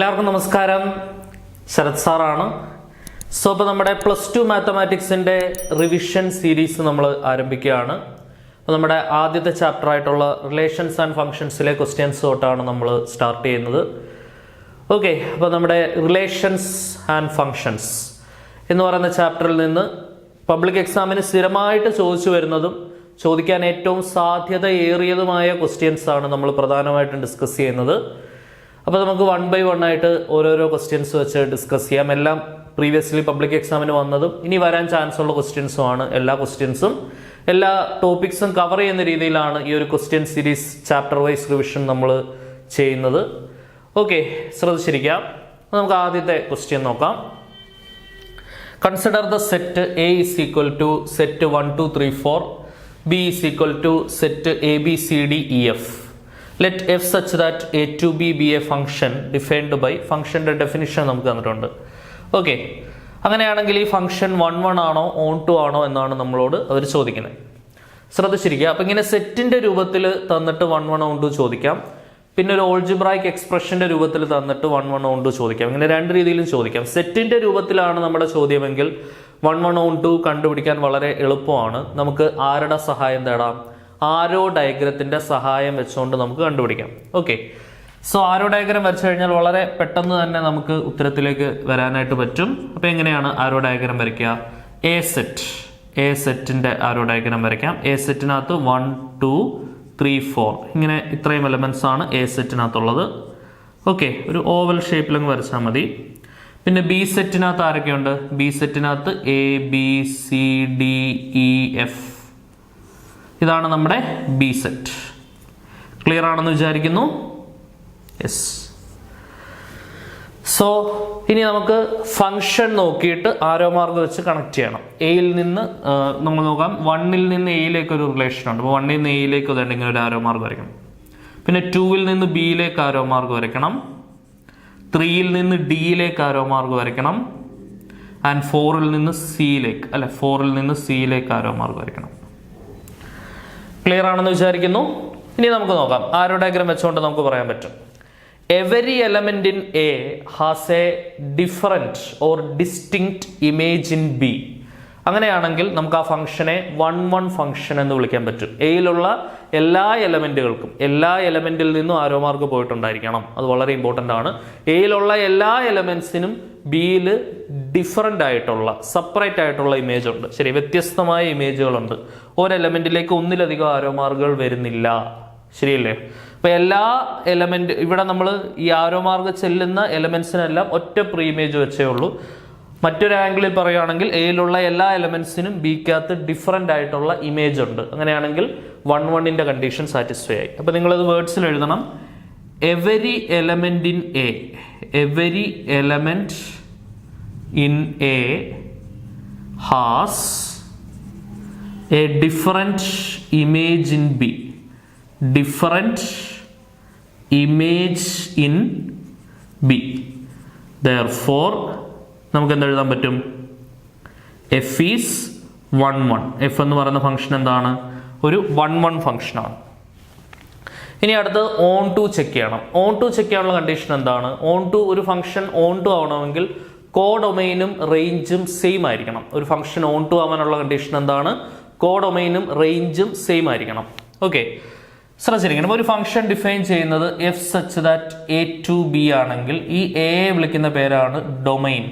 എല്ലാവർക്കും നമസ്കാരം. ശരത് സാറാണ്. സോ ഇപ്പോൾ നമ്മുടെ +2 മാത്തമാറ്റിക്സിൻ്റെ റിവിഷൻ സീരീസ് നമ്മൾ ആരംഭിക്കുകയാണ്. അപ്പോൾ നമ്മുടെ ആദ്യത്തെ ചാപ്റ്റർ ആയിട്ടുള്ള റിലേഷൻസ് ആൻഡ് ഫങ്ഷൻസിലെ ക്വസ്റ്റ്യൻസ് തൊട്ടാണ് നമ്മൾ സ്റ്റാർട്ട് ചെയ്യുന്നത്. ഓക്കെ, അപ്പോൾ നമ്മുടെ റിലേഷൻസ് ആൻഡ് ഫങ്ഷൻസ് എന്ന് പറയുന്ന ചാപ്റ്ററിൽ നിന്ന് പബ്ലിക് എക്സാമിന് സ്ഥിരമായിട്ട് ചോദിച്ചു വരുന്നതും ചോദിക്കാൻ ഏറ്റവും സാധ്യതയേറിയതുമായ ക്വസ്റ്റ്യൻസ് ആണ് നമ്മൾ പ്രധാനമായിട്ടും ഡിസ്കസ് ചെയ്യുന്നത്. അപ്പോൾ നമുക്ക് 1 by 1 ആയിട്ട് ഓരോരോ ക്വസ്റ്റ്യൻസ് വെച്ച് ഡിസ്കസ് ചെയ്യാം. എല്ലാം പ്രീവിയസ്ലി പബ്ലിക് എക്സാമിന് വന്നതും ഇനി വരാൻ ചാൻസ് ഉള്ള ക്വസ്റ്റ്യൻസും ആണ്. എല്ലാ ക്വസ്റ്റ്യൻസും എല്ലാ ടോപ്പിക്സും കവർ ചെയ്യുന്ന രീതിയിലാണ് ഈ ഒരു question series chapter wise revision നമ്മൾ ചെയ്യുന്നത്. ഓക്കെ, ശ്രദ്ധിച്ചിരിക്കാം. നമുക്ക് ആദ്യത്തെ ക്വസ്റ്റ്യൻ നോക്കാം. Consider the set A is equal to set 1 2 3 4, B is equal to set A B C D E F. Let f such that a to b be a function defined by ഫംഗ്ഷൻ്റെ definition നമുക്ക് തന്നിട്ടുണ്ട്. Okay, അങ്ങനെയാണെങ്കിൽ ഈ function 1 1 ആണോ on 2 ആണോ എന്നാണ് നമ്മളോട് അവർ ചോദിക്കുന്നത്. ശ്രദ്ധിച്ചിരിക്കുക. അപ്പം ഇങ്ങനെ സെറ്റിൻ്റെ രൂപത്തിൽ തന്നിട്ട് 1 1 ഓൺ 2 ചോദിക്കാം. പിന്നെ ഒരു ഓൾജിബ്രായിക് എക്സ്പ്രഷൻ്റെ രൂപത്തിൽ തന്നിട്ട് 1 1 ഓൺ 2 ചോദിക്കാം. ഇങ്ങനെ രണ്ട് രീതിയിലും ചോദിക്കാം. സെറ്റിൻ്റെ രൂപത്തിലാണ് നമ്മുടെ ചോദ്യമെങ്കിൽ 1 1 ഓൺ 2 കണ്ടുപിടിക്കാൻ വളരെ എളുപ്പമാണ്. നമുക്ക് ആരുടെ സഹായം തേടാം? ആരോ ഡയഗ്രത്തിൻ്റെ സഹായം വെച്ചുകൊണ്ട് നമുക്ക് കണ്ടുപിടിക്കാം. ഓക്കെ, സോ ആരോ ഡയഗ്രം വരച്ചു കഴിഞ്ഞാൽ വളരെ പെട്ടെന്ന് തന്നെ നമുക്ക് ഉത്തരത്തിലേക്ക് വരാനായിട്ട് പറ്റും. അപ്പോൾ എങ്ങനെയാണ് ആരോ ഡയഗ്രം വരയ്ക്കുക? എ സെറ്റിൻ്റെ ആരോ ഡയഗ്രം വരയ്ക്കാം. എ സെറ്റിനകത്ത് 1 2 3 4 ഇങ്ങനെ ഇത്രയും എലമെൻറ്റ്സ് ആണ് എ സെറ്റിനകത്തുള്ളത്. ഓക്കെ, ഒരു ഓവൽ ഷേപ്പിലങ്ങ് വരച്ചാൽ മതി. പിന്നെ ബി സെറ്റിനകത്ത് ആരൊക്കെയുണ്ട്? ബി സെറ്റിനകത്ത് A B C D E F. ഇതാണ് നമ്മുടെ ബി സെറ്റ്. ക്ലിയർ ആണെന്ന് വിചാരിക്കുന്നു. യെസ്. സോ ഇനി നമുക്ക് ഫംഗ്ഷൻ നോക്കിയിട്ട് ആരോ മാർഗ് വെച്ച് കണക്ട് ചെയ്യണം. എയിൽ നിന്ന് നമ്മൾ നോക്കാം. 1ൽ നിന്ന് എയിലേക്ക് ഒരു റിലേഷൻ ഉണ്ട്. അപ്പോൾ 1ൽ നിന്ന് എയിലേക്ക് ഇങ്ങനെ ഒരു ആരോ മാർഗ് വരയ്ക്കണം. പിന്നെ 2ൽ നിന്ന് ബിയിലേക്ക് ആരോ മാർഗ് വരയ്ക്കണം. 3ൽ നിന്ന് ഡിയിലേക്ക് ആരോ മാർഗ് വരയ്ക്കണം. ആൻഡ് 4ൽ നിന്ന് സിയിലേക്ക് ആരോ മാർഗ് വരയ്ക്കണം. ക്ലിയർ ആണെന്ന് വിചാരിക്കുന്നു. ഇനി നമുക്ക് നോക്കാം. ആരോ ഡയഗ്രം വെച്ചുകൊണ്ട് നമുക്ക് പറയാൻ പറ്റും. Every element in A has A different or distinct image in B. അങ്ങനെയാണെങ്കിൽ നമുക്ക് ആ ഫംഗ്ഷനെ 1 1 ഫംഗ്ഷൻ എന്ന് വിളിക്കാൻ പറ്റും. എയിലുള്ള എല്ലാ എലമെന്റുകൾക്കും എല്ലാ എലമെന്റിൽ നിന്നും ആരോ മാർക്ക് പോയിട്ടുണ്ടായിരിക്കണം. അത് വളരെ ഇമ്പോർട്ടൻ്റ് ആണ്. എയിലുള്ള എല്ലാ എലമെന്റ്സിനും ബിയിൽ ഡിഫറൻ്റ് ആയിട്ടുള്ള സെപ്പറേറ്റ് ആയിട്ടുള്ള ഇമേജ് ഉണ്ട്. ശരി, വ്യത്യസ്തമായ ഇമേജുകളുണ്ട്. ഒരു എലമെന്റിലേക്ക് ഒന്നിലധികം ആരോ മാർക്കുകൾ വരുന്നില്ല. ശരിയല്ലേ? അപ്പൊ എല്ലാ എലമെന്റ് ഇവിടെ നമ്മൾ ഈ ആരോ മാർക്ക് ചെല്ലുന്ന എലമെന്റ്സിനെല്ലാം ഒറ്റ പ്രീ ഇമേജ് വെച്ചേ ഉള്ളൂ. മറ്റൊരു ആംഗിളിൽ പറയുകയാണെങ്കിൽ എയിലുള്ള എല്ലാ എലമെന്റ്സിനും ബിക്കകത്ത് ഡിഫറൻ്റ് ആയിട്ടുള്ള ഇമേജ് ഉണ്ട്. അങ്ങനെയാണെങ്കിൽ 1 1ന്റെ കണ്ടീഷൻ സാറ്റിസ്ഫൈ ആയി. അപ്പൊ നിങ്ങളത് വേർഡ്സിൽ എഴുതണം. Every element in A, every element in A has A different image in B. Different image in B. Therefore നമുക്ക് എന്തെഴുതാൻ പറ്റും? F is 1 1. എഫ് എന്ന് പറയുന്ന ഫംഗ്ഷൻ എന്താണ്? ഒരു 1 1 ഫംഗ്ഷനാണ്. ഇനി അടുത്ത് ഓൺ 2 ചെക്ക് ചെയ്യണം. ഓൺ 2 ചെക്ക് ചെയ്യാനുള്ള കണ്ടീഷൻ എന്താണ്? ഓൺ 2 ഒരു ഫംഗ്ഷൻ ഓൺ 2 ആവണമെങ്കിൽ കോഡൊമൈനും റേഞ്ചും സെയിം ആയിരിക്കണം. ഒരു ഫംഗ്ഷൻ ഓൺ 2 ആവാനുള്ള കണ്ടീഷൻ എന്താണ്? കോഡൊമൈനും റേഞ്ചും സെയിം ആയിരിക്കണം. ഓക്കെ, ശ്രദ്ധിച്ചിരിക്കണം. ഒരു ഫംഗ്ഷൻ ഡിഫൈൻ ചെയ്യുന്നത് f such that A to B ആണെങ്കിൽ ഈ എയെ വിളിക്കുന്ന പേരാണ് ഡൊമൈൻ,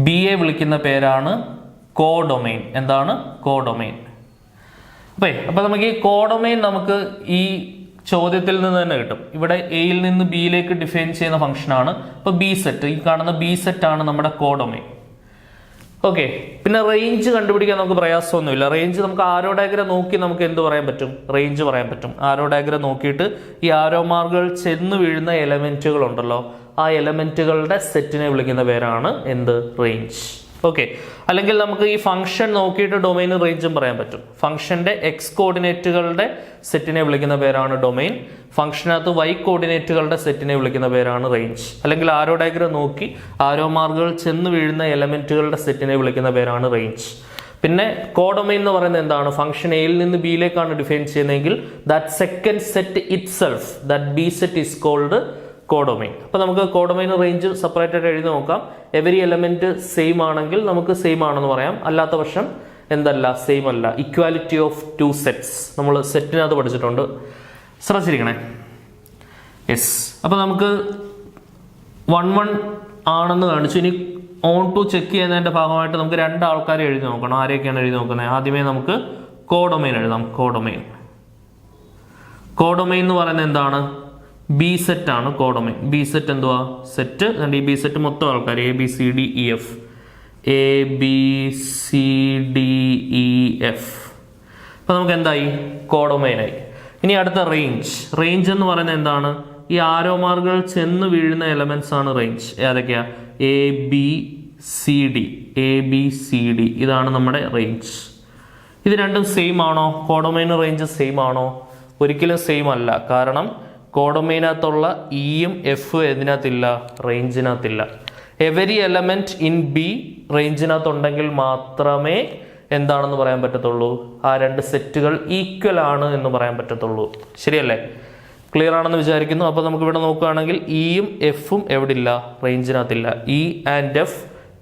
ബിയെ വിളിക്കുന്ന പേരാണ് കോഡൊമൈൻ. എന്താണ്? കോഡൊമൈൻ. അപ്പൊ നമുക്ക് ഈ കോഡൊമൈൻ നമുക്ക് ഈ ചോദ്യത്തിൽ നിന്ന് തന്നെ കിട്ടും. ഇവിടെ എയിൽ നിന്ന് ബിയിലേക്ക് ഡിഫൈൻ ചെയ്യുന്ന ഫംഗ്ഷനാണ്. അപ്പൊ ബി സെറ്റ്, ഈ കാണുന്ന ബി സെറ്റ് ആണ് നമ്മുടെ കോഡൊമൈൻ. ഓക്കെ, പിന്നെ റേഞ്ച് കണ്ടുപിടിക്കാൻ നമുക്ക് പ്രയാസമൊന്നുമില്ല. റേഞ്ച് നമുക്ക് ആരോ ഡയഗ്രം നോക്കി നമുക്ക് എന്ത് പറയാൻ പറ്റും? റേഞ്ച് പറയാൻ പറ്റും. ആരോ ഡയഗ്രം നോക്കിയിട്ട് ഈ ആരോ മാർക്കുകൾ ചെന്ന് വീഴുന്ന എലമെന്റുകൾ ഉണ്ടല്ലോ, ആ എലമെന്റുകളുടെ സെറ്റിനെ വിളിക്കുന്ന പേരാണ് എന്ത്? റേഞ്ച്. ഓക്കെ, അല്ലെങ്കിൽ നമുക്ക് ഈ ഫംഗ്ഷൻ നോക്കിയിട്ട് ഡൊമൈനും റേഞ്ചും പറയാൻ പറ്റും. ഫംഗ്ഷന്റെ എക്സ് കോർഡിനേറ്റുകളുടെ സെറ്റിനെ വിളിക്കുന്ന പേരാണ് ഡൊമൈൻ. ഫംഗ്ഷനകത്ത് വൈ കോർഡിനേറ്റുകളുടെ സെറ്റിനെ വിളിക്കുന്ന പേരാണ് റേഞ്ച്. അല്ലെങ്കിൽ ആരോ ഡയഗ്രം നോക്കി ആരോ മാർക്കുകൾ ചെന്ന് വീഴുന്ന എലമെന്റുകളുടെ സെറ്റിനെ വിളിക്കുന്ന പേരാണ് റേഞ്ച്. പിന്നെ കോഡൊമൈൻ എന്ന് പറയുന്നത് എന്താണ്? ഫംഗ്ഷൻ എയിൽ നിന്ന് ബിയിലേക്കാണ് ഡിഫൈൻ ചെയ്യുന്നതെങ്കിൽ that second set itself, that B set is called codomain. അപ്പോൾ നമുക്ക് കോഡൊമൈൻ റേഞ്ച് സെപ്പറേറ്റ് ആയിട്ട് എഴുതി നോക്കാം. എവരി എലമെന്റ് സെയിം ആണെങ്കിൽ നമുക്ക് സെയിം ആണെന്ന് പറയാം. അല്ലാത്ത പക്ഷം എന്തല്ല, സെയിം അല്ല. ഇക്വാലിറ്റി ഓഫ് ടു സെറ്റ്സ് നമ്മൾ സെറ്റിനകത്ത് പഠിച്ചിട്ടുണ്ട്, ശ്രദ്ധിച്ചിരിക്കണേ. യെസ്, അപ്പോൾ നമുക്ക് 1 1 ആണെന്ന് കാണിച്ചു. ഇനി ഓൺ ടു ചെക്ക് ചെയ്യുന്നതിന്റെ ഭാഗമായിട്ട് നമുക്ക് 2 ആൾക്കാരെ എഴുതി നോക്കണം. ആരെയൊക്കെയാണ് എഴുതി നോക്കുന്നത്? ആദ്യമേ നമുക്ക് കോഡൊമൈൻ എഴുതാം. കോഡൊമൈൻ എന്ന് പറയുന്നത് എന്താണ്? ബി സെറ്റ് ആണ് കോഡൊമൈൻ. ബി സെറ്റ് എന്തുവാ? സെറ്റ്. ഈ ബി സെറ്റ് മൊത്തം ആൾക്കാർ ABCDEF. അപ്പൊ നമുക്ക് എന്തായി? കോഡൊമൈനായി. ഇനി അടുത്ത റേഞ്ച്. റേഞ്ച് എന്ന് പറയുന്നത് എന്താണ്? ഈ ആരോ മാർക്കുകൾ ചെന്ന് വീഴുന്ന എലമെന്റ്സ് ആണ് റേഞ്ച്. ഏതൊക്കെയാ? ABCD. ഇതാണ് നമ്മുടെ റേഞ്ച്. ഇത് രണ്ടും സെയിം ആണോ? കോഡൊമൈൻ റേഞ്ച് സെയിം ആണോ? ഒരിക്കലും സെയിം അല്ല. കാരണം കോഡൊമൈനകത്തുള്ള ഇയും എഫും ഇതിനകത്തില്ല, റേഞ്ചിനകത്തില്ല. എവരി എലമെന്റ് ഇൻ ബി റേഞ്ചിനകത്തുണ്ടെങ്കിൽ മാത്രമേ എന്താണെന്ന് പറയാൻ പറ്റത്തുള്ളൂ? ആ 2 സെറ്റുകൾ ഈക്വൽ ആണ് എന്ന് പറയാൻ പറ്റത്തുള്ളൂ. ശരിയല്ലേ? ക്ലിയർ ആണെന്ന് വിചാരിക്കുന്നു. അപ്പോൾ നമുക്ക് ഇവിടെ നോക്കുകയാണെങ്കിൽ ഇയും എഫും എവിടെ ഇല്ല? റേഞ്ചിനകത്തില്ല. E and F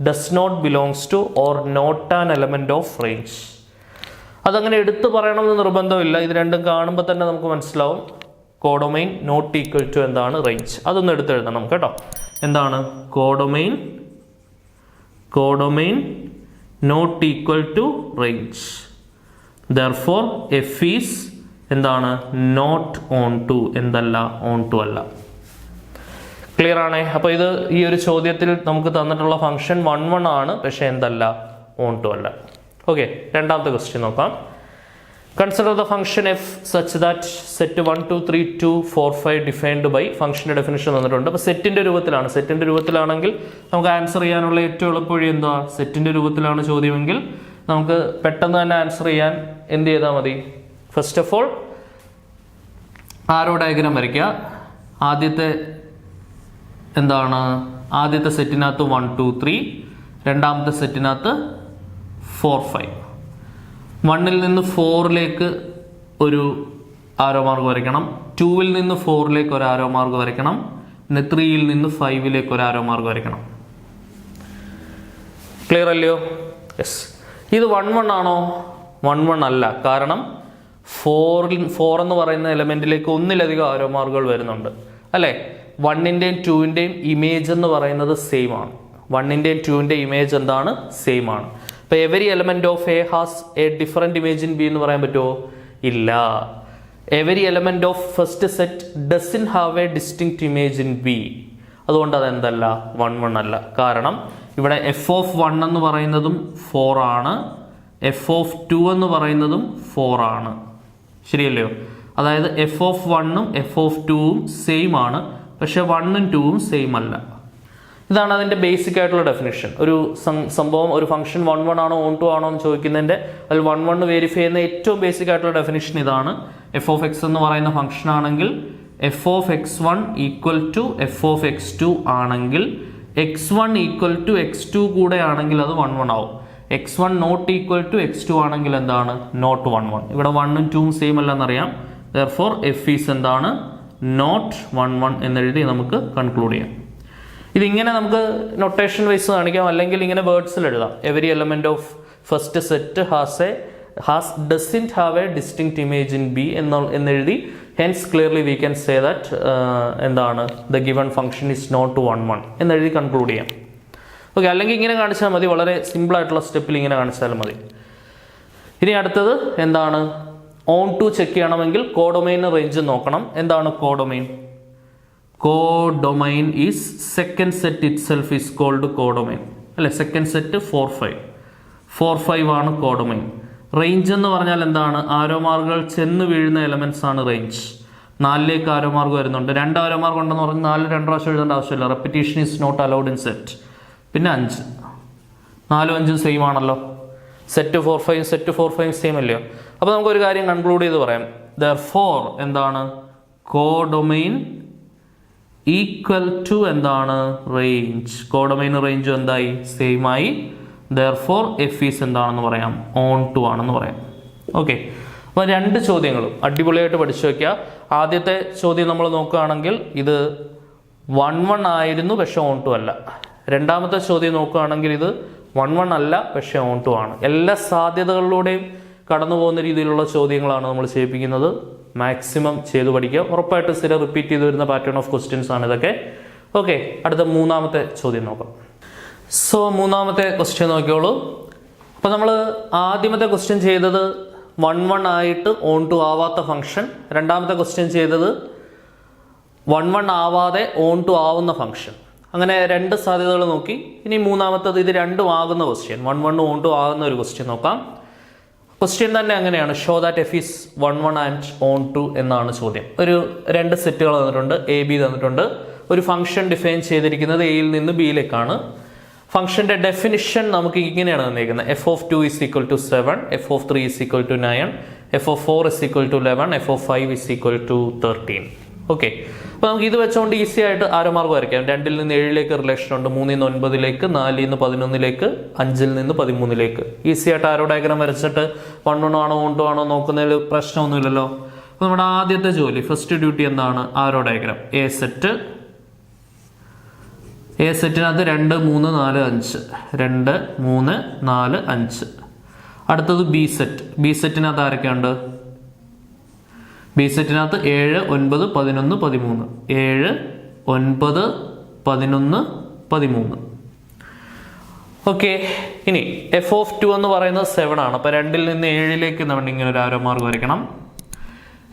does not belongs to or not an element of range. അതങ്ങനെ എടുത്തു പറയണമെന്ന് നിർബന്ധമില്ല. ഇത് രണ്ടും കാണുമ്പോൾ തന്നെ നമുക്ക് മനസ്സിലാവും. കോഡൊമൈൻ നോട്ട് ഈക്വൽ ടു എന്താണ്? റേഞ്ച്. അതൊന്ന് എടുത്തെഴുതണം കേട്ടോ. എന്താണ് codomain? Not equal to range. Therefore f is എന്താണ്? Not onto. എന്തല്ല? ഓൺ ടു അല്ല. ക്ലിയർ ആണേ? അപ്പോൾ ഇത് ഈ ഒരു ചോദ്യത്തിൽ നമുക്ക് തന്നിട്ടുള്ള ഫംഗ്ഷൻ 1 1 ആണ്, പക്ഷെ എന്തല്ല? ഓൺ ടു അല്ല. ഓക്കെ, രണ്ടാമത്തെ ക്വസ്റ്റ്യൻ നോക്കാം. Consider the function f such that set 1 2 3 2 4 5 defined by. ഫംഗ്ഷന്റെ ഡെഫിനിഷൻ തന്നിട്ടുണ്ട്. അപ്പോൾ സെറ്റിന്റെ രൂപത്തിലാണ്. സെറ്റിന്റെ രൂപത്തിലാണെങ്കിൽ നമുക്ക് ആൻസർ ചെയ്യാനുള്ള ഏറ്റവും എളുപ്പവഴി എന്താ? സെറ്റിന്റെ രൂപത്തിലാണ് ചോദ്യമെങ്കിൽ നമുക്ക് പെട്ടെന്ന് തന്നെ ആൻസർ ചെയ്യാൻ എന്ത് ചെയ്താൽ മതി? First of all arrow diagram വരയ്ക്കുക. ആദ്യത്തെ സെറ്റിനകത്ത് 1 2 3, രണ്ടാമത്തെ സെറ്റിനകത്ത് 4 5. 1ൽ നിന്ന് 4ലേക്ക് ഒരു ആരോ മാർക്ക് വരയ്ക്കണം. 2ൽ നിന്ന് 4ലേക്ക് ഒരു ആരോ മാർക്ക് വരയ്ക്കണം. പിന്നെ 3ൽ നിന്ന് 5ലേക്ക് ഒരു ആരോ മാർക്ക് വരയ്ക്കണം. ക്ലിയർ അല്ലയോ? യെസ്. ഇത് 1 1 ആണോ? 1 1 അല്ല. കാരണം 4 എന്ന് പറയുന്ന എലമെന്റിലേക്ക് ഒന്നിലധികം ആരോ മാർക്കുകൾ വരുന്നുണ്ട് അല്ലേ? 1ന്റെയും 2ന്റെയും ഇമേജ് എന്ന് പറയുന്നത് സെയിം ആണ്. 1ന്റെയും 2ന്റെയും ഇമേജ് എന്താണ്? സെയിം ആണ്. ഇപ്പൊ every element of A has a different image in B എന്ന് പറയാൻ പറ്റുമോ? ഇല്ല. Every element of first set doesn't have a distinct image in B. അതുകൊണ്ട് അതെന്തല്ല? 1 1 അല്ല. കാരണം ഇവിടെ എഫ് ഓഫ് 1 എന്ന് പറയുന്നതും 4 ആണ്, എഫ് ഓഫ് 2 എന്ന് പറയുന്നതും 4 ആണ്. ശരിയല്ലയോ? അതായത് എഫ് ഓഫ് 1ഉം എഫ് ഓഫ് 2ഉം സെയിം ആണ്, പക്ഷെ 1ഉം 2ഉം സെയിം അല്ല. ഇതാണ് അതിന്റെ ബേസിക് ആയിട്ടുള്ള ഡെഫിനിഷൻ. ഒരു സംഭവം, ഒരു ഫംഗ്ഷൻ 1 1 ആണോ ഓൺ ടു ആണോ എന്ന് ചോദിക്കുന്നതിന്റെ അതിൽ 1 1 വെരിഫൈ ചെയ്യുന്ന ഏറ്റവും ബേസിക് ആയിട്ടുള്ള ഡെഫിനിഷൻ ഇതാണ്. എഫ് ഓഫ് എക്സ് എന്ന് പറയുന്ന ഫംഗ്ഷൻ ആണെങ്കിൽ f of x1 equal to f of x2 ആണെങ്കിൽ x1 ഈക്വൽ ടു x2 കൂടെ ആണെങ്കിൽ അത് 1 1 ആവും. x1 not equal to x2 ആണെങ്കിൽ എന്താണ്? നോട്ട് 1 1. ഇവിടെ 1ഉം 2ഉം സെയിം അല്ലെന്നറിയാം. ദെർഫോർ എഫ് ഈസ് എന്താണ്? നോട്ട് 1 1 എന്നെഴുതി നമുക്ക് കൺക്ലൂഡ് ചെയ്യാം. ഇതിങ്ങനെ നമുക്ക് നൊട്ടേഷൻ വൈസ് കാണിക്കാം, അല്ലെങ്കിൽ ഇങ്ങനെ വേർഡ്സിൽ എഴുതാം. Every element of first set doesn't have a distinct image in B എന്നെഴുതി hence clearly we can say that എന്താണ്? The given function is not 1 1 എന്നെഴുതി കൺക്ലൂഡ് ചെയ്യാം. ഓക്കെ, അല്ലെങ്കിൽ ഇങ്ങനെ കാണിച്ചാൽ മതി. വളരെ സിമ്പിൾ ആയിട്ടുള്ള സ്റ്റെപ്പിൽ ഇങ്ങനെ കാണിച്ചാലും മതി. ഇനി അടുത്തത് എന്താണ്? ഓൺ ടു ചെക്ക് ചെയ്യണമെങ്കിൽ കോഡൊമൈൻ റേഞ്ച് നോക്കണം. എന്താണ് codomain? Codomain is second set itself is called codomain അല്ലെ? Second set 4 5. 4 5 ആണ് കോഡൊമൈൻ. റേഞ്ച് എന്ന് പറഞ്ഞാൽ എന്താണ്? ആരോ മാർക്കുകൾ ചെന്ന് വീഴുന്ന എലമെന്റ്സ് ആണ് റേഞ്ച്. 4ലേക്ക് ആരോ മാർക്ക് വരുന്നുണ്ട്. 2 ആരോ മാർക്ക് ഉണ്ടെന്ന് പറഞ്ഞാൽ 4 2 പ്രാവശ്യം എഴുതേണ്ട ആവശ്യമില്ല. Repetition is not allowed in set. പിന്നെ 5, 4ഉം 5ഉം സെയിം ആണല്ലോ. സെറ്റ് 4 5 സെറ്റ് 4 5 സെയിം അല്ലയോ? അപ്പോൾ നമുക്കൊരു കാര്യം കൺക്ലൂഡ് ചെയ്ത് പറയാം. ദെർഫോർ എന്താണ്? കോഡൊമൈൻ ഈക്വൽ ടു എന്താണ്? റേഞ്ച്. കോഡൊമൈൻ റേഞ്ചും എന്തായി? സെയിം ആയി. ദെർഫോർ എഫ് ഈസ് എന്താണെന്ന് പറയാം? ഓൺ ടു ആണെന്ന് പറയാം. ഓക്കെ, അപ്പോൾ 2 ചോദ്യങ്ങളും അടിപൊളിയായിട്ട് പഠിച്ചു വയ്ക്കുക. ആദ്യത്തെ ചോദ്യം നമ്മൾ നോക്കുകയാണെങ്കിൽ ഇത് 1 ആയിരുന്നു പക്ഷെ ഓൺ ടു അല്ല. രണ്ടാമത്തെ ചോദ്യം നോക്കുകയാണെങ്കിൽ ഇത് 1 അല്ല പക്ഷെ ഓൺ ടു ആണ്. എല്ലാ സാധ്യതകളിലൂടെയും കടന്നു പോകുന്ന രീതിയിലുള്ള ചോദ്യങ്ങളാണ് നമ്മൾ ചെയ്യിപ്പിക്കുന്നത്. മാക്സിമം ചെയ്തു പഠിക്കുക. ഉറപ്പായിട്ട് സ്ഥിരം റിപ്പീറ്റ് ചെയ്ത് വരുന്ന പാറ്റേൺ ഓഫ് ക്വസ്റ്റ്യൻസ് ആണ് ഇതൊക്കെ. ഓക്കെ, അടുത്ത മൂന്നാമത്തെ ചോദ്യം നോക്കാം. സോ മൂന്നാമത്തെ ക്വസ്റ്റ്യൻ നോക്കിയോളൂ. അപ്പോൾ നമ്മൾ ആദ്യമത്തെ ക്വസ്റ്റ്യൻ ചെയ്തത് 1 ആയിട്ട് ഓൺ ടു ആവാത്ത ഫംഗ്ഷൻ, രണ്ടാമത്തെ ക്വസ്റ്റ്യൻ ചെയ്തത് 1 ആവാതെ ഓൺ ടു ആവുന്ന ഫംഗ്ഷൻ. അങ്ങനെ രണ്ട് സാധ്യതകൾ നോക്കി. ഇനി മൂന്നാമത്തത് ഇത് രണ്ടും ആകുന്ന ക്വസ്റ്റ്യൻ, 1 ഓൺ ടു ആകുന്ന ഒരു ക്വസ്റ്റ്യൻ നോക്കാം. ക്വസ്റ്റ്യൻ തന്നെ അങ്ങനെയാണ്, show that f is 1 and onto എന്നാണ് ചോദ്യം. ഒരു രണ്ട് സെറ്റുകൾ തന്നിട്ടുണ്ട്, എ ബി തന്നിട്ടുണ്ട്. ഒരു ഫംഗ്ഷൻ ഡിഫൈൻ ചെയ്തിരിക്കുന്നത് എയിൽ നിന്ന് ബിയിലേക്കാണ്. ഫംഗ്ഷന്റെ ഡെഫിനിഷൻ നമുക്ക് ഇങ്ങനെയാണ് തന്നിരിക്കുന്നത്: f of 2 is equal to 7, f of 3 is equal to 9, f of 4 is equal to 11, f of 5 is equal to 13. Okay, അപ്പോൾ നമുക്ക് ഇത് വെച്ചുകൊണ്ട് ഈസി ആയിട്ട് ആരോ മാർഗം വരയ്ക്കാം. 2 നിന്ന് 7 റിലേഷൻ ഉണ്ട്, 3 നിന്ന് 9, 4 നിന്ന് 11, 5 നിന്ന് 13. ഈസി ആയിട്ട് ആരോ ഡയഗ്രാം വരച്ചിട്ട് 1 ആണോ ഓൺ ടു ആണോ നോക്കുന്നതിൽ പ്രശ്നമൊന്നുമില്ലല്ലോ. അപ്പോൾ നമ്മുടെ ആദ്യത്തെ ജോലി, ഫസ്റ്റ് ഡ്യൂട്ടി എന്താണ്? ആരോ ഡയഗ്രാം. എ സെറ്റിനകത്ത് 2, 3, 4, 5, 2, 3, 4, 5. അടുത്തത് ബി സെറ്റിനകത്ത് ആരൊക്കെയുണ്ട്? ബി സെറ്റിനകത്ത് 7, 9, 11, 13. 7, 9, 11, 13. ഓക്കെ, ഇനി എഫ് ഓഫ് 2 എന്ന് പറയുന്നത് 7 ആണ്. അപ്പോൾ 2 നിന്ന് 7 നമ്മൾ ഇങ്ങനെ ഒരു ആരോ മാർഗ് വരയ്ക്കണം.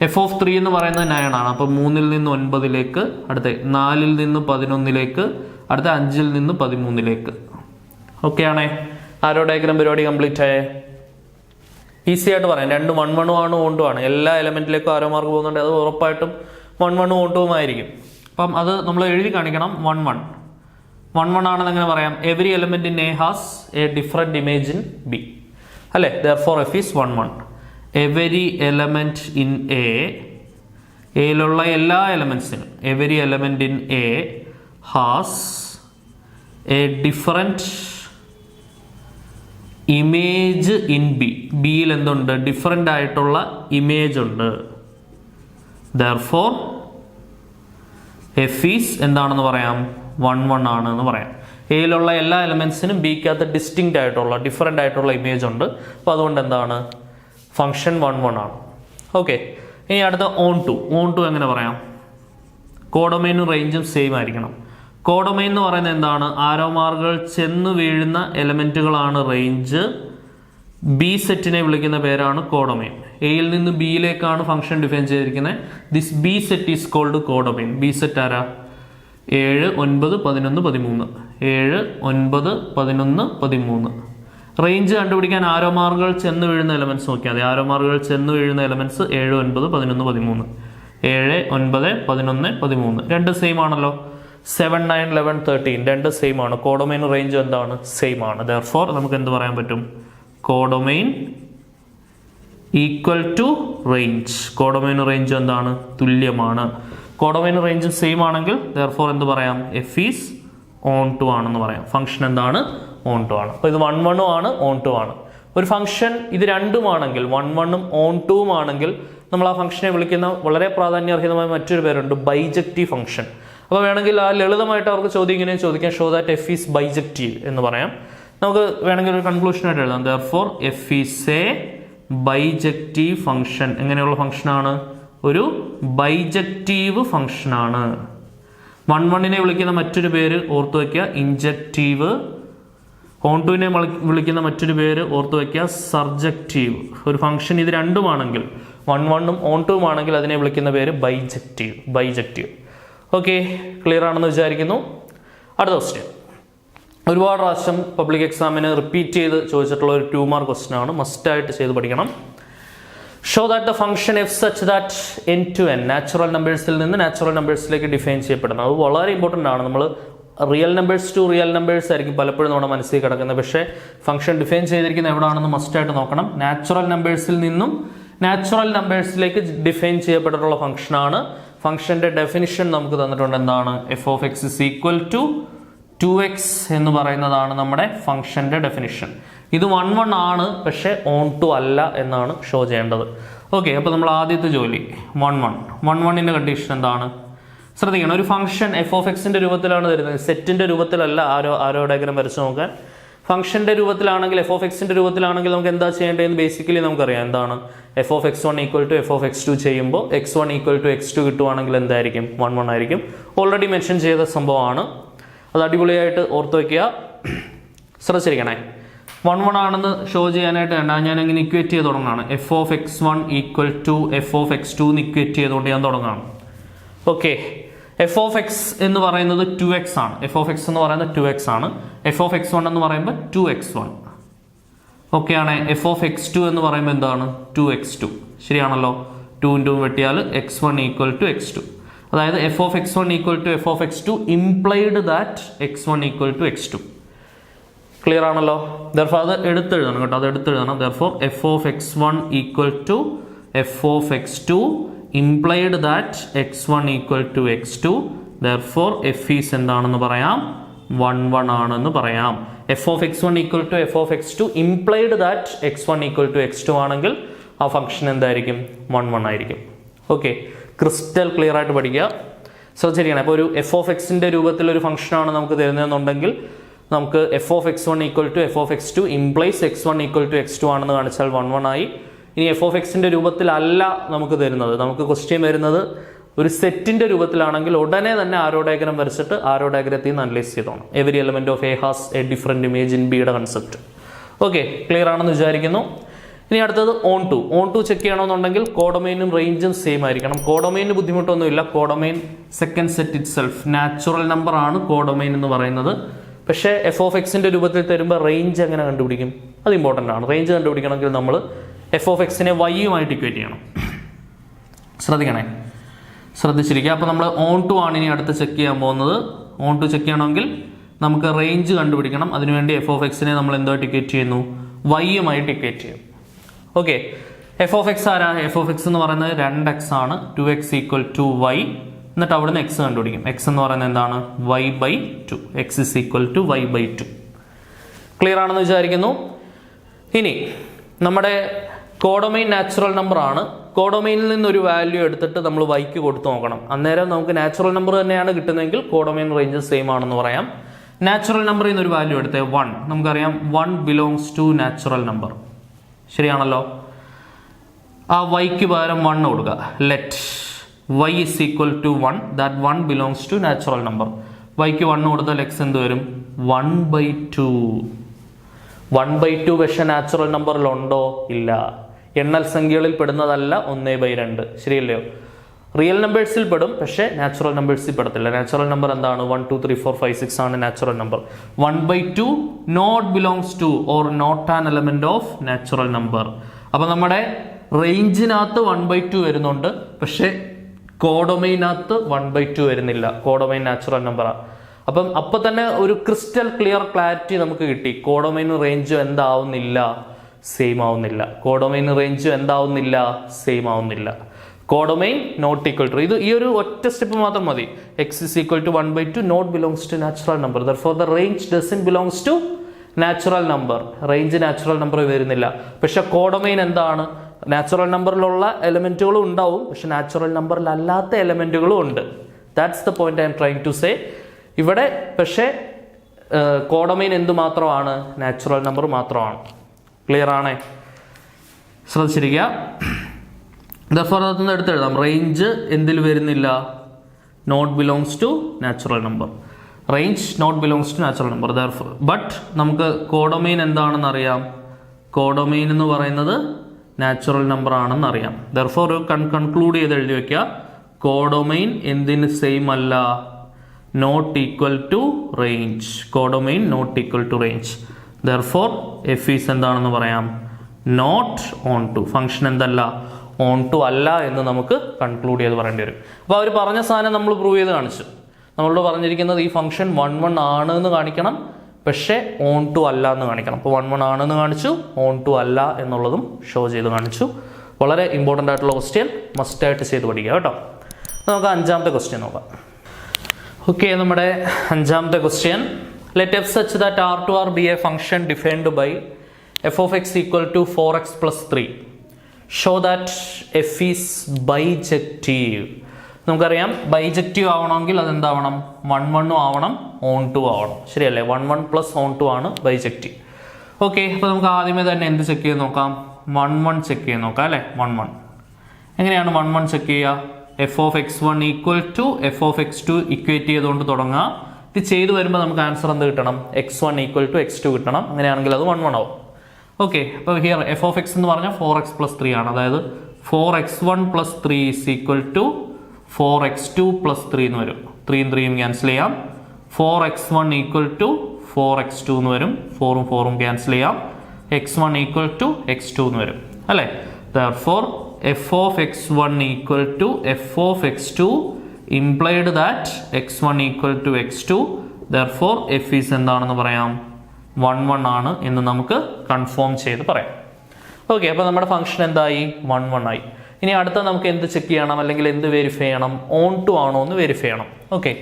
എഫ് ഓഫ് 3 എന്ന് പറയുന്നത് 9 ആണ്. അപ്പോൾ 3 നിന്ന് 9, അടുത്ത 4 നിന്ന് 11, അടുത്ത 5 നിന്ന് 13. ഓക്കെ ആണേ? ആരോ ഡയഗ്രാം പരിപാടി കംപ്ലീറ്റ് ആയേ? ഈസി ആയിട്ട് പറയാം. 2 1 ആണ് ഓൺ ടു ആണ്. എല്ലാ എലമെന്റിലേക്കും ആരോ മാർക്ക് പോകുന്നുണ്ട്, അത് ഉറപ്പായിട്ടും 1 ഓൺ ടു ആയിരിക്കും. അപ്പം അത് നമ്മൾ എഴുതി കാണിക്കണം. 1 ആണെന്ന് എങ്ങനെ പറയാം? Every element in A has a different image in B, അല്ലെ? therefore f is 1. Every element in എയിലുള്ള എല്ലാ എലമെന്റ്സിനും, every element in A has a different image in B. ബിയിൽ എന്തുണ്ട്? ഡിഫറെന്റ് ആയിട്ടുള്ള ഇമേജ് ഉണ്ട്. therefore എഫ് ഈസ് എന്താണെന്ന് പറയാം? 1 ആണെന്ന് പറയാം. എയിലുള്ള എല്ലാ എലമെന്റ്സിനും ബിക്കകത്ത് ഡിസ്റ്റിങ്ക്റ്റ് ആയിട്ടുള്ള ഡിഫറെന്റ് ആയിട്ടുള്ള ഇമേജ് ഉണ്ട്. അപ്പോൾ അതുകൊണ്ട് എന്താണ്? ഫംഗ്ഷൻ 1 ആണ്. ഓക്കെ, ഇനി അടുത്ത ഓൺ ടു എങ്ങനെ പറയാം? കോഡൊമൈനും റേഞ്ചും സെയിം ആയിരിക്കണം. കോഡൊമൈൻ എന്ന് പറയുന്നത് എന്താണ്? ആരോ മാർക്കുകൾ ചെന്ന് വീഴുന്ന എലമെന്റുകളാണ് റേഞ്ച്. ബി സെറ്റിനെ വിളിക്കുന്ന പേരാണ് കോഡൊമൈൻ. എയിൽ നിന്ന് ബിയിലേക്കാണ് ഫംഗ്ഷൻ ഡിഫൈൻ ചെയ്തിരിക്കുന്നത്. This B set is called codomain. B set ആരാ? 7, 9, 11, 13. 7, 9, 11, 13. റേഞ്ച് കണ്ടുപിടിക്കാൻ ആരോ മാർക്കുകൾ ചെന്ന് വീഴുന്ന എലമെന്റ്സ് നോക്കിയാൽ മതി. ആരോ മാർക്കുകൾ ചെന്ന് വീഴുന്ന എലമെന്റ്സ് 7, 9, 11, 13. 7, 9, 11, 13. രണ്ട് സെയിം ആണല്ലോ. 7, 9, 11, 13 രണ്ട് സെയിം ആണ്. കോഡൊമൈൻ റേഞ്ച് എന്താണ്? സെയിം ആണ്. therefore നമുക്ക് എന്ത് പറയാൻ പറ്റും? Codomain equal to range. Codomain range എന്താണ്? തുല്യമാണ്. കോഡൊമൈൻ റേഞ്ചും സെയിം ആണെങ്കിൽ therefore എന്ത് പറയാം? എഫ് ഈസ് ഓൺ ടു ആണെന്ന് പറയാം. ഫംഗ്ഷൻ എന്താണ്? ഓൺ ടു ആണ്. അപ്പോൾ ഇത് 1 ആണ്, ഓൺ ടു ആണ്. ഒരു ഫംഗ്ഷൻ ഇത് രണ്ടുമാണെങ്കിൽ, 1 ഓൺ ടുവും ആണെങ്കിൽ, നമ്മൾ ആ ഫംഗ്ഷനെ വിളിക്കുന്ന വളരെ പ്രാധാന്യാർഹിതമായ മറ്റൊരു പേരുണ്ട്, ബൈജക്റ്റീവ് ഫംഗ്ഷൻ. അപ്പോൾ വേണമെങ്കിൽ ആ ലളിതമായിട്ട് അവർക്ക് ചോദ്യം ഇങ്ങനെ ചോദിക്കാം: show that f is bijective എന്ന് പറയാം. നമുക്ക് വേണമെങ്കിൽ ഒരു കൺക്ലൂഷൻ ആയിട്ട് എഴുതാം: therefore f is A bijective function. എങ്ങനെയുള്ള ഫംഗ്ഷനാണ്? ഒരു ബൈജക്റ്റീവ് ഫംഗ്ഷനാണ്. 1 വിളിക്കുന്ന മറ്റൊരു പേര് ഓർത്തു വയ്ക്കുക, ഇൻജക്റ്റീവ്. ഓൺ ടുവിനെ വിളിക്കുന്ന മറ്റൊരു പേര് ഓർത്തു വയ്ക്കുക, സർജക്റ്റീവ്. ഒരു ഫംഗ്ഷൻ ഇത് രണ്ടുമാണെങ്കിൽ, 1 ഓൺ ടുവും ആണെങ്കിൽ അതിനെ വിളിക്കുന്ന പേര് ബൈജക്റ്റീവ്. ഓക്കെ, ക്ലിയർ ആണെന്ന് വിചാരിക്കുന്നു. അടുത്ത ക്വസ്റ്റ്യൻ ഒരുപാട് പ്രാവശ്യം പബ്ലിക് എക്സാമിന് റിപ്പീറ്റ് ചെയ്ത് ചോദിച്ചിട്ടുള്ള ഒരു 2 മാർക്ക് ക്വസ്റ്റ്യൻ ആണ്. മസ്റ്റായിട്ട് ചെയ്ത് പഠിക്കണം. Show that the function f such that n to n natural നമ്പേഴ്സിൽ നിന്ന് നാച്ചുറൽ നമ്പേഴ്സിലേക്ക് ഡിഫൈൻ ചെയ്യപ്പെടുന്നത്. അത് വളരെ ഇമ്പോർട്ടൻ്റ് ആണ്. നമ്മൾ real numbers to real numbers ആയിരിക്കും പലപ്പോഴും നമ്മുടെ മനസ്സിൽ കിടക്കുന്നത്. പക്ഷേ ഫംഗ്ഷൻ ഡിഫൈൻ ചെയ്തിരിക്കുന്നത് എവിടെയാണെന്ന് മസ്റ്റായിട്ട് നോക്കണം. നാച്ചുറൽ നമ്പേഴ്സിൽ നിന്നും നാച്ചുറൽ നമ്പേഴ്സിലേക്ക് ഡിഫൈൻ ചെയ്യപ്പെട്ടിട്ടുള്ള ഫംഗ്ഷനാണ്. ഫംഗ്ഷന്റെ ഡെഫിനിഷൻ നമുക്ക് തന്നിട്ടുണ്ട്. എന്താണ്? F of x is equal to 2x എന്ന് പറയുന്നതാണ് നമ്മുടെ ഫംഗ്ഷന്റെ ഡെഫിനിഷൻ. ഇത് 1 ആണ്, പക്ഷേ ഓൺ ടു അല്ല എന്നാണ് ഷോ ചെയ്യേണ്ടത്. ഓക്കെ, അപ്പോൾ നമ്മൾ ആദ്യത്തെ ജോലി 1 1 1 1ന്റെ കണ്ടീഷൻ എന്താണ്? ശ്രദ്ധിക്കണം, ഒരു ഫംഗ്ഷൻ എഫ് ഓഫ് എക്സിന്റെ രൂപത്തിലാണ് തരുന്നത്, സെറ്റിന്റെ രൂപത്തിലല്ല. ആരോ ഡയഗ്രം വരച്ച് നോക്കാൻ. ഫംഗ്ഷന്റെ രൂപത്തിലാണെങ്കിൽ, എഫ് ഓഫ് എക്സിന്റെ രൂപത്തിലാണെങ്കിൽ നമുക്ക് എന്താ ചെയ്യേണ്ടതെന്ന് ബേസിക്കലി നമുക്കറിയാം. എന്താണ് f of x one equal to f of x two ചെയ്യുമ്പോൾ x one equal to x two കിട്ടുവാണെങ്കിൽ എന്തായിരിക്കും? 1 ആയിരിക്കും. ഓൾറെഡി മെൻഷൻ ചെയ്ത സംഭവമാണ്. അത് അടിപൊളിയായിട്ട് ഓർത്ത് വയ്ക്കുക, ശ്രദ്ധിച്ചിരിക്കണേ. 1 ആണെന്ന് ഷോ ചെയ്യാനായിട്ട് വേണ്ട, ഞാൻ അങ്ങനെ ഇക്വേറ്റ് ചെയ്ത് തുടങ്ങുകയാണ്. F of x one equal to f of x two equate ചെയ്തുകൊണ്ട് ഞാൻ തുടങ്ങുകയാണ്. ഓക്കെ, എഫ് ഓഫ് എക്സ് എന്ന് പറയുന്നത് 2x ആണ്. എഫ് ഓഫ് എക്സ് എന്ന് പറയുന്നത് 2x ആണ്. എഫ് ഓഫ് എക്സ് വൺ എന്ന് പറയുമ്പോൾ 2x1. ഓക്കെ ആണ്. എഫ് ഓഫ് എക്സ് ടു എന്ന് പറയുമ്പോൾ എന്താണ്? 2x2. ശരിയാണല്ലോ. 2 വെട്ടിയാൽ x1 ഈക്വൽ ടു x2. അതായത് f of x one equal to f of x two implied that x1 equal to x2. Clear ആണല്ലോ. Therefore അത് എടുത്തെഴുതണം കേട്ടോ, അത് എടുത്തെഴുതണം. Therefore f of x one equal to f of x two implied that x1 equal to x2, therefore f is എന്താണെന്ന് പറയാം? 1 ആണെന്ന് പറയാം. f of x1 equal to f of x2 implied that x1 equal to x2 ആണെങ്കിൽ ആ function എന്തായിരിക്കും? 1 ആയിരിക്കും. Okay, crystal clear ആയിട്ട് പഠിക്കുക, ശ്രദ്ധിച്ചിരിക്കണം. അപ്പോൾ ഒരു എഫ് ഓഫ് എക്സിന്റെ രൂപത്തിൽ ഒരു ഫംഗ്ഷനാണ് നമുക്ക് തരുന്നതെന്നുണ്ടെങ്കിൽ നമുക്ക് f of x one equal to f of x two implies x1 equal to x2 ആണെന്ന് കാണിച്ചാൽ 1 ആയി. ഇനി എഫ് ഓഫ് എക്സിന്റെ രൂപത്തിലല്ല നമുക്ക് തരുന്നത്, നമുക്ക് ക്വസ്റ്റ്യൻ വരുന്നത് ഒരു സെറ്റിന്റെ രൂപത്തിലാണെങ്കിൽ ഉടനെ തന്നെ ആരോ ഡയഗ്രം വരച്ചിട്ട് ആരോ ഡയഗ്രത്തിൽ നിന്ന് അനലൈസ് ചെയ്തോണം. Every element of A has a different image in ബിയുടെ കൺസെപ്റ്റ്. ഓക്കെ, ക്ലിയർ ആണെന്ന് വിചാരിക്കുന്നു. ഇനി അടുത്തത് ഓൺ ടു ചെക്ക് ചെയ്യണമെന്നുണ്ടെങ്കിൽ കോഡൊമൈനും റേഞ്ചും സെയിം ആയിരിക്കണം. കോഡൊമൈനിന് ബുദ്ധിമുട്ടൊന്നുമില്ല. Codomain second set it self natural number ആണ് കോഡൊമൈൻ എന്ന് പറയുന്നത്. പക്ഷേ എഫ് ഓഫ് എക്സിന്റെ രൂപത്തിൽ തരുമ്പോൾ റേഞ്ച് എങ്ങനെ കണ്ടുപിടിക്കും? അത് ഇമ്പോർട്ടൻ്റ് ആണ്. റേഞ്ച് കണ്ടുപിടിക്കണമെങ്കിൽ നമ്മൾ എഫ് ഓഫ് എക്സിനെ വൈയുമായിട്ട് ഇക്വേറ്റ് ചെയ്യണം. ശ്രദ്ധിച്ചിരിക്കുക. അപ്പോൾ നമ്മൾ ഓൺ ടു ആണ് ഇനി അടുത്ത് ചെക്ക് ചെയ്യാൻ പോകുന്നത്. ഓൺ ടു ചെക്ക് ചെയ്യണമെങ്കിൽ നമുക്ക് റേഞ്ച് കണ്ടുപിടിക്കണം. അതിനുവേണ്ടി എഫ് ഓഫ് എക്സിനെ നമ്മൾ എന്തായിട്ട് ഇക്വേറ്റ് ചെയ്യുന്നു? വൈയുമായിട്ട് ഇക്വേറ്റ് ചെയ്യും. ഓക്കെ, എഫ് ഓഫ് എക്സ് ആരാ? എഫ് ഓഫ് എക്സ് എന്ന് പറയുന്നത് 2x ആണ്. 2x equal to y. എന്നിട്ട് അവിടുന്ന് എക്സ് കണ്ടുപിടിക്കും. എക്സ് എന്ന് പറയുന്നത് എന്താണ്? y/2. X is equal to y/2. Clear ആണെന്ന് വിചാരിക്കുന്നു. ഇനി നമ്മുടെ കോഡൊമൈൻ നാച്ചുറൽ നമ്പർ ആണ്. കോഡൊമൈനിൽ നിന്നൊരു വാല്യൂ എടുത്തിട്ട് നമ്മൾ വൈക്ക് കൊടുത്തു നോക്കണം. അന്നേരം നമുക്ക് നാച്ചുറൽ നമ്പർ തന്നെയാണ് കിട്ടുന്നതെങ്കിൽ കോഡൊമൈൻ റേഞ്ച് സെയിം ആണെന്ന് പറയാം. നാച്ചുറൽ നമ്പറിൽ നിന്ന് ഒരു വാല്യൂ എടുത്തേ 1. നമുക്കറിയാം 1 ബിലോങ്സ് ടു നാച്ചുറൽ നമ്പർ. ശരിയാണല്ലോ. ആ വൈക്ക് പകരം 1 കൊടുക്കുക. Let y is equal to 1, that 1 belongs to natural number. വൈക്ക് 1 കൊടുത്താൽ x എന്ത് വരും? 1/2. 1/2 പക്ഷെ നാച്ചുറൽ നമ്പറിൽ ഉണ്ടോ? ഇല്ല. എണ്ണൽ സംഖ്യകളിൽ പെടുന്നതല്ല 1/2. ശരിയല്ലയോ? റിയൽ നമ്പേഴ്സിൽ പെടും, പക്ഷേ നാച്ചുറൽ നമ്പേഴ്സിൽ പെടത്തില്ല. നാച്ചുറൽ നമ്പർ എന്താണ്? 1 2 3 4 5 6 ആണ് natural number. 1/2 not belongs to or not an element of natural number. അപ്പൊ നമ്മുടെ റേഞ്ചിനകത്ത് 1/2 വരുന്നുണ്ട്, പക്ഷെ കോഡൊമൈനകത്ത് 1/2 വരുന്നില്ല. കോഡൊമൈൻ നാച്ചുറൽ നമ്പറാണ്. അപ്പൊ തന്നെ ഒരു ക്രിസ്റ്റൽ ക്ലിയർ ക്ലാരിറ്റി നമുക്ക് കിട്ടി. കോഡൊമൈനും റേഞ്ചും എന്താവുന്നില്ല? സെയിം ആവുന്നില്ല. കോഡൊമൈൻ റേഞ്ചും എന്താവുന്നില്ല? സെയിം ആവുന്നില്ല. കോഡൊമൈൻ നോട്ട് ഈക്വൽ ടു, ഇത് ഈ ഒരു ഒറ്റ സ്റ്റെപ്പ് മാത്രം മതി. X is equal to 1/2 not belongs to natural number. Therefore the range doesn't belongs to natural number. Range natural number വരുന്നില്ല. പക്ഷെ കോഡൊമൈൻ എന്താണ്? നാച്ചുറൽ നമ്പറിലുള്ള എലമെന്റുകളും ഉണ്ടാവും, പക്ഷെ നാച്ചുറൽ നമ്പറിൽ അല്ലാത്ത എലമെന്റുകളും ഉണ്ട്. That's the point I'm trying to say. ഇവിടെ പക്ഷേ കോഡൊമൈൻ എന്ത് മാത്രമാണ്? നാച്ചുറൽ നമ്പർ മാത്രമാണ്. ക്ലിയർ ആണേ? ശ്രദ്ധിച്ചിരിക്കുക. ദർഫോർ അതൊന്ന് എടുത്തെഴുതാം. റേഞ്ച് എന്തിൽ വരുന്നില്ല? Not belongs to natural number. Range not belongs to natural number. Therefore but നമുക്ക് കോഡൊമൈൻ എന്താണെന്ന് അറിയാം. കോഡൊമൈൻ എന്ന് പറയുന്നത് നാച്ചുറൽ നമ്പർ ആണെന്ന് അറിയാം. ദർഫോർ ഒരു കൺക്ലൂഡ് ചെയ്ത് എഴുതി വെക്കുക. കോഡൊമൈൻ എന്തിന് സെയിം അല്ല? Not equal to range. Codomain not equal to range. Therefore f is എന്താണെന്ന് പറയാം? Not onto. ഫംഗ്ഷൻ എന്തല്ല? ഓൺ ടു അല്ല എന്ന് നമുക്ക് കൺക്ലൂഡ് ചെയ്ത് പറയേണ്ടി വരും. അപ്പോൾ അവർ പറഞ്ഞ സാധനം നമ്മൾ പ്രൂവ് ചെയ്ത് കാണിച്ചു. നമ്മളോട് പറഞ്ഞിരിക്കുന്നത് ഈ ഫംഗ്ഷൻ 1 ആണ് എന്ന് കാണിക്കണം, പക്ഷേ ഓൺ ടു അല്ല എന്ന് കാണിക്കണം. അപ്പോൾ 1 ആണെന്ന് കാണിച്ചു, ഓൺ ടു അല്ല എന്നുള്ളതും ഷോ ചെയ്ത് കാണിച്ചു. വളരെ ഇമ്പോർട്ടൻ്റ് ആയിട്ടുള്ള ക്വസ്റ്റ്യൻ, മസ്റ്റായിട്ട് ചെയ്ത് പഠിക്കുക കേട്ടോ. നമുക്ക് 5ാമത്തെ ക്വസ്റ്റ്യൻ നോക്കാം. ഓക്കെ, നമ്മുടെ 5ാമത്തെ question. Let f such that R2R be a function defined by f of x equal to 4x plus 3. Show that f is bijective. നമുക്കറിയാം ബൈജക്റ്റീവ് ആവണമെങ്കിൽ അതെന്താവണം 1 1 ആവണം ഓൺ ടു ആവണം. ശരിയല്ലേ? 1 1 പ്ലസ് ഓൺ ടു ആണ് bijective. Okay, അപ്പോൾ നമുക്ക് ആദ്യമേ തന്നെ എന്ത് ചെക്ക് ചെയ്ത് നോക്കാം? 1 1 ചെക്ക് ചെയ്ത് നോക്കാം അല്ലേ? 1 1 എങ്ങനെയാണ് 1 1 ചെക്ക് ചെയ്യുക? F of x one equal to f of x two equate ചെയ്തുകൊണ്ട് തുടങ്ങാം. ഇത് ചെയ്ത് വരുമ്പോൾ നമുക്ക് ആൻസർ എന്ത് കിട്ടണം? x1 ഈക്വൽ ടു x2 കിട്ടണം. അങ്ങനെയാണെങ്കിൽ അത് 1 1 ആവും. ഓക്കെ, അപ്പോൾ ഹിയർ എഫ് ഓഫ് എക്സ് എന്ന് പറഞ്ഞാൽ 4x പ്ലസ് 3 ആണ്. അതായത് 4x1 plus 3 is equal to 4x2 plus 3 എന്ന് വരും. 3യും 3യും ക്യാൻസൽ ചെയ്യാം. 4x1 ഈക്വൽ ടു 4x2 എന്ന് വരും. 4ഉം 4ഉം ക്യാൻസൽ ചെയ്യാം. x1 ഈക്വൽ ടു x2 എന്ന് വരും അല്ലേ? Therefore f of x1 equal to f of x2 implied that x1 equal to x2. Therefore f is എന്താണെന്ന് പറയാം? 1 1 ആണ് എന്ന് നമുക്ക് കൺഫേം ചെയ്ത് പറയാം. ഓക്കെ, അപ്പോൾ നമ്മുടെ ഫംഗ്ഷൻ എന്തായി? 1 1 ആയി. ഇനി അടുത്ത നമുക്ക് എന്ത് ചെക്ക് ചെയ്യണം, അല്ലെങ്കിൽ എന്ത് വെരിഫൈ ചെയ്യണം? ഓൺ ടു ആണോ എന്ന് വെരിഫൈ ചെയ്യണം. ഓക്കെ,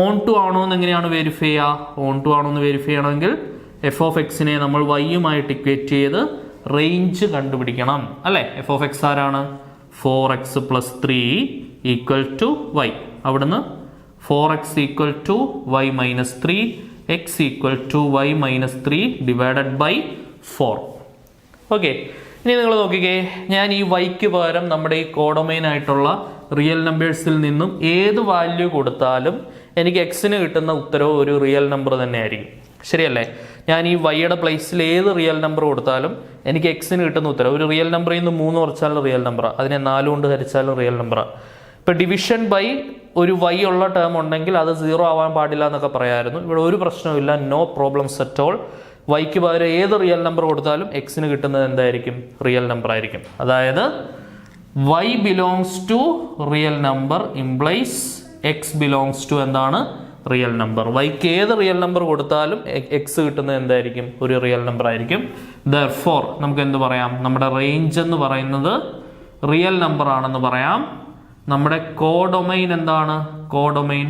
ഓൺ ടു ആണോ എന്ന് എങ്ങനെയാണ് വെരിഫൈ ചെയ്യുക? ഓൺ ടു ആണോ എന്ന് വെരിഫൈ ചെയ്യണമെങ്കിൽ എഫ് ഓഫ് എക്സിനെ നമ്മൾ വൈയുമായിട്ട് ഇക്വേറ്റ് ചെയ്ത് റേഞ്ച് കണ്ടുപിടിക്കണം അല്ലേ? എഫ് ഓഫ് എക്സ് ആരാണ്? 4x plus 3 equal to y. അവിടുന്ന് 4x equal to y minus 3, x equal to y minus 3 divided by 4. Okay, ഇനി നിങ്ങൾ നോക്കിക്കേ, ഞാൻ ഈ വൈക്ക് പകരം നമ്മുടെ ഈ കോഡൊമൈൻ ആയിട്ടുള്ള റിയൽ നമ്പേഴ്സിൽ നിന്നും ഏത് വാല്യൂ കൊടുത്താലും എനിക്ക് എക്സിന് കിട്ടുന്ന ഉത്തരവ് ഒരു റിയൽ നമ്പർ തന്നെയായിരിക്കും. ശരിയല്ലേ? ഞാൻ ഈ വൈയുടെ പ്ലേസിൽ ഏത് റിയൽ നമ്പർ കൊടുത്താലും എനിക്ക് എക്സിന് കിട്ടുന്ന ഉത്തരം ഒരു റിയൽ നമ്പറിൽ നിന്ന് 3 കുറച്ചാലും റിയൽ നമ്പറാണ്, അതിനെ 4 കൊണ്ട് ഹരിച്ചാലും റിയൽ നമ്പറാണ്. ഇപ്പോൾ ഡിവിഷൻ ബൈ ഒരു വൈ ഉള്ള ടേം ഉണ്ടെങ്കിൽ അത് 0 ആവാൻ പാടില്ല എന്നൊക്കെ പറയാമായിരുന്നു. ഇവിടെ ഒരു പ്രശ്നവുമില്ല, നോ പ്രോബ്ലംസ് അറ്റ് ഓൾ. വൈക്ക് പകരം ഏത് റിയൽ നമ്പർ കൊടുത്താലും എക്സിന് കിട്ടുന്നത് എന്തായിരിക്കും? റിയൽ നമ്പർ ആയിരിക്കും. അതായത് y belongs to real number implies x belongs to എന്താണ്? Real number. വൈക്ക് ഏത് റിയൽ നമ്പർ കൊടുത്താലും എക്സ് കിട്ടുന്നത് എന്തായിരിക്കും? ഒരു റിയൽ നമ്പർ ആയിരിക്കും. Therefore നമുക്ക് എന്ത് പറയാം? നമ്മുടെ റേഞ്ച് എന്ന് പറയുന്നത് റിയൽ നമ്പർ ആണെന്ന് പറയാം. നമ്മുടെ കോഡൊമൈൻ എന്താണ്? Codomain,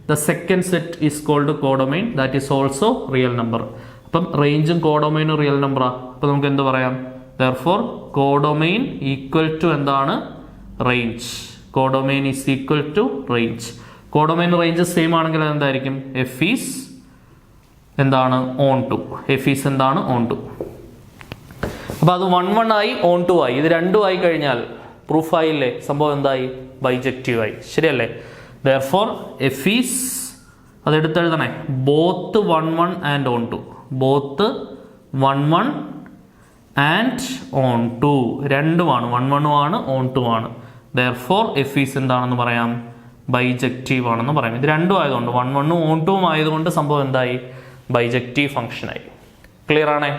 the second set is called codomain, that is also real number. അപ്പം റേഞ്ചും കോഡൊമൈനും റിയൽ നമ്പറാണ്. അപ്പം നമുക്ക് എന്ത് പറയാം? Therefore കോഡൊമൈൻ ഈക്വൽ ടു എന്താണ്? Range. Codomain is equal to range. Codomain range same ആണെങ്കിൽ എന്തായിരിക്കും? എഫ് ഈസ് എന്താണ്? Onto. എഫ് ഈസ് എന്താണ്? Onto. അപ്പോൾ അത് 1 1 ആയി, ഓൺ ടു ആയി. ഇത് രണ്ടും ആയി കഴിഞ്ഞാൽ പ്രൂഫ് ആയില്ലേ? സംഭവം എന്തായി? ബൈജക്റ്റീവ് ആയി. ശരിയല്ലേ? Therefore എഫ് ഈസ്, അതെടുത്തെഴുതണേ, both 1 1 and onto. Both 1 1 and onto രണ്ടുമാണ്. 1 1 ആണ്, ഓൺ ടു ആണ്. Therefore എഫ് ഈസ് എന്താണെന്ന് പറയാം? ബൈജക്റ്റീവ് ആണെന്ന് പറയാം. ഇത് രണ്ടും ആയതുകൊണ്ട് 1 1 ഓൺ ടൂവും ആയതുകൊണ്ട് സംഭവം എന്തായി? ബൈജക്റ്റീവ് ഫംഗ്ഷനായി. ക്ലിയർ ആണേ?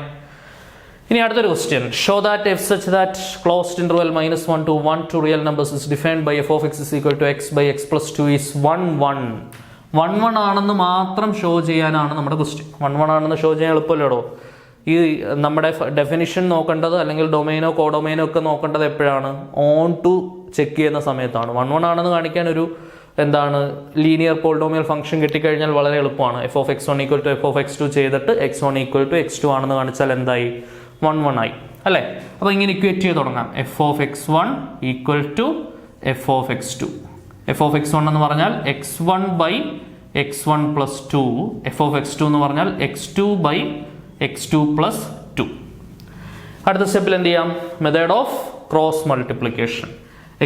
ഇനി അടുത്തൊരു question. Show that f such that closed interval -1 to 1 to real numbers is defined by f of x is equal to x by x plus 2 is 1 1. 1 1 ആണെന്ന് മാത്രം ഷോ ചെയ്യാനാണ് നമ്മുടെ ക്വസ്റ്റ്യൻ. 1 1 ആണെന്ന് ഷോ ചെയ്യാൻ എളുപ്പമല്ലേടോ? ഈ നമ്മുടെ ഡെഫിനിഷൻ നോക്കേണ്ടത്, അല്ലെങ്കിൽ ഡൊമൈനോ കോഡൊമൈനോ ഒക്കെ നോക്കേണ്ടത് എപ്പോഴാണ്? ഓൺ ടു ചെക്ക് ചെയ്യുന്ന സമയത്താണ്. 1 1 ആണെന്ന് കാണിക്കാൻ ഒരു എന്താണ് ലീനിയർ പോളിനോമിയൽ ഫംഗ്ഷൻ കിട്ടിക്കഴിഞ്ഞാൽ വളരെ എളുപ്പമാണ്. F of x 1 equal to f of x 2 ചെയ്തിട്ട് x1 ഈക്വൽ ടു x2 ആണെന്ന് കാണിച്ചാൽ എന്തായി? 1 1 ആയി അല്ലേ? അപ്പോൾ ഇങ്ങനെ ഇക്വേറ്റ് ചെയ്ത് തുടങ്ങാം. F of x 1 equal to f of x 2. F of x 1 എന്ന് പറഞ്ഞാൽ x1 by x1 plus 2. F of x 2 എന്ന് പറഞ്ഞാൽ x2 ബൈ x2 പ്ലസ് 2. അടുത്ത സ്റ്റെപ്പിൽ എന്ത് ചെയ്യാം? Method of cross multiplication.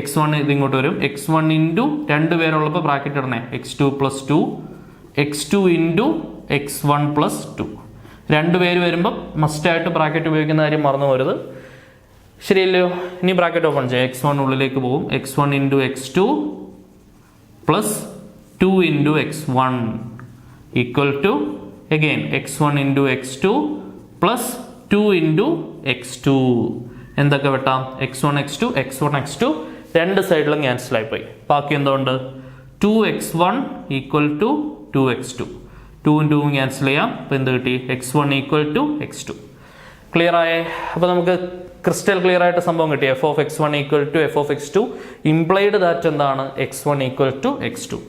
x1 ഇത് ഇങ്ങോട്ട് വരും. x1 ഇൻറ്റു 2 പേരുള്ളപ്പോൾ ബ്രാക്കറ്റ് ഇടണേ, x2 plus 2, x2 into x1 plus 2. 2 പേര് വരുമ്പോൾ മസ്റ്റായിട്ട് ബ്രാക്കറ്റ് ഉപയോഗിക്കുന്ന കാര്യം മറന്നു പോരുത്. ശരിയല്ലയോ? ഇനി ബ്രാക്കറ്റ് ഓപ്പൺ ചെയ്യാം. x1 ഉള്ളിലേക്ക് പോകും. x1 into x2 plus 2 into x1 equal to again x1 into x2 plus 2 into x2. എന്തൊക്കെ വെട്ടാം? x1 x2 x1 x2 രണ്ട് സൈഡിലും ക്യാൻസൽ ആയിപ്പോയി. ബാക്കി എന്തുകൊണ്ട്? 2x1 equal to 2x2. 2 2 cancel ചെയ്യാം. അപ്പോൾ എന്ത് കിട്ടി? x1 equal to x2. Clear ആയേ? അപ്പോൾ നമുക്ക് ക്രിസ്റ്റൽ ക്ലിയർ ആയിട്ട് സംഭവം കിട്ടി. F of x1 equal to f of x2 implied that എന്താണ്? x1 equal to x2.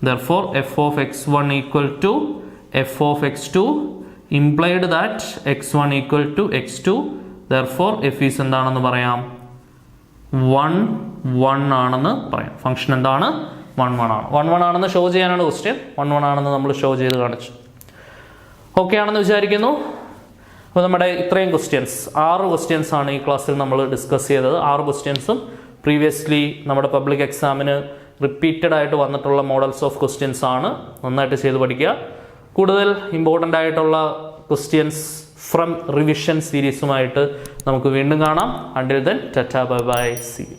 Therefore f of x1 equal to f of x2 implied that x1 equal to x2. Therefore f is എന്താണെന്ന് പറയാം? 1 1 ആണെന്ന് പറയാം. Function എന്താണ്? 1 1 ആണ്. 1 1 ആണെന്ന് show ചെയ്യാനാണ് question. 1 1 ആണെന്ന് നമ്മൾ ഷോ ചെയ്ത് കാണിച്ചു. ഓക്കെ ആണെന്ന് വിചാരിക്കുന്നു. അപ്പോൾ നമ്മുടെ ഇത്രയും ക്വസ്റ്റ്യൻസ് 6 ക്വസ്റ്റ്യൻസ് ആണ് ഈ ക്ലാസ്സിൽ നമ്മൾ ഡിസ്കസ് ചെയ്തത്. 6 ക്വസ്റ്റ്യൻസും പ്രീവിയസ്ലി നമ്മുടെ പബ്ലിക് എക്സാമിന് റിപ്പീറ്റഡ് ആയിട്ട് വന്നിട്ടുള്ള മോഡൽസ് ഓഫ് ക്വസ്റ്റ്യൻസ് ആണ്. നന്നായിട്ട് ചെയ്ത് പഠിക്കുക. കൂടുതൽ ഇമ്പോർട്ടൻ്റ് ആയിട്ടുള്ള ക്വസ്റ്റ്യൻസ് ഫ്രം റിവിഷൻ സീരീസുമായിട്ട് നമുക്ക് വീണ്ടും കാണാം. അണ്ടിൽ ദെൻ ടാറ്റാ ബൈ ബൈ, സീ യു.